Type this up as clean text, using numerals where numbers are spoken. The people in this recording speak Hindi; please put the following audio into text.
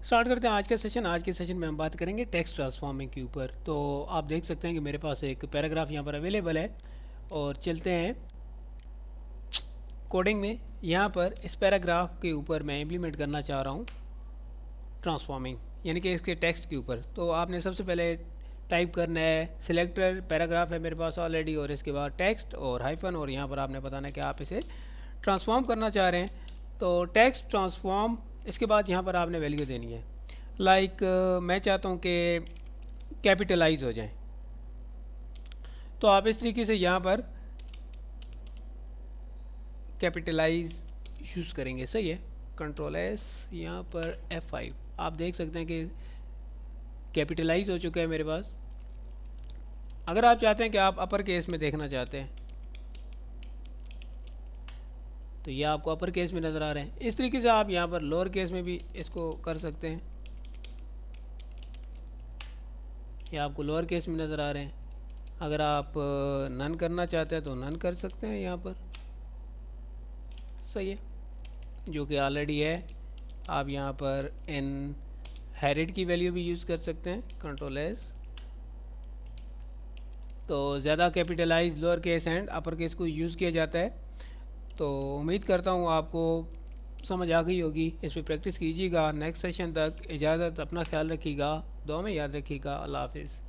स्टार्ट करते हैं आज का सेशन। आज के सेशन में हम बात करेंगे टेक्स्ट ट्रांसफॉर्मिंग के ऊपर। तो आप देख सकते हैं कि मेरे पास एक पैराग्राफ यहाँ पर अवेलेबल है और चलते हैं कोडिंग में। यहाँ पर इस पैराग्राफ के ऊपर मैं इम्प्लीमेंट करना चाह रहा हूँ ट्रांसफॉर्मिंग, यानी कि इसके टेक्स्ट के ऊपर। तो आपने सबसे पहले टाइप करना है सिलेक्टर, पैराग्राफ है मेरे पास ऑलरेडी, और इसके बाद टेक्स्ट और हाइफन, और यहाँ पर आपने बताना है कि आप इसे ट्रांसफॉर्म करना चाह रहे हैं। तो टेक्स्ट ट्रांसफॉर्म, इसके बाद यहाँ पर आपने वैल्यू देनी है। लाइक मैं चाहता हूँ कि कैपिटलाइज हो जाए, तो आप इस तरीके से यहाँ पर कैपिटलाइज यूज़ करेंगे। सही है, कंट्रोल एस, यहाँ पर F5, आप देख सकते हैं कि कैपिटलाइज हो चुका है मेरे पास। अगर आप चाहते हैं कि आप अपर केस में देखना चाहते हैं तो ये आपको अपर केस में नज़र आ रहे हैं। इस तरीके से आप यहाँ पर लोअर केस में भी इसको कर सकते हैं, ये आपको लोअर केस में नज़र आ रहे हैं। अगर आप नन करना चाहते हैं तो नन कर सकते हैं यहाँ पर। सही है, जो कि ऑलरेडी है। आप यहाँ पर इन हेरिड की वैल्यू भी यूज़ कर सकते हैं, कंट्रोल एस। तो ज़्यादा capitalize lower case and upper case को यूज़ किया जाता है। तो उम्मीद करता हूँ आपको समझ आ गई होगी। इस पर प्रैक्टिस कीजिएगा। नेक्स्ट सेशन तक इजाज़त, अपना ख्याल रखिएगा, दुआ में याद रखिएगा। अल्लाह हाफिज़।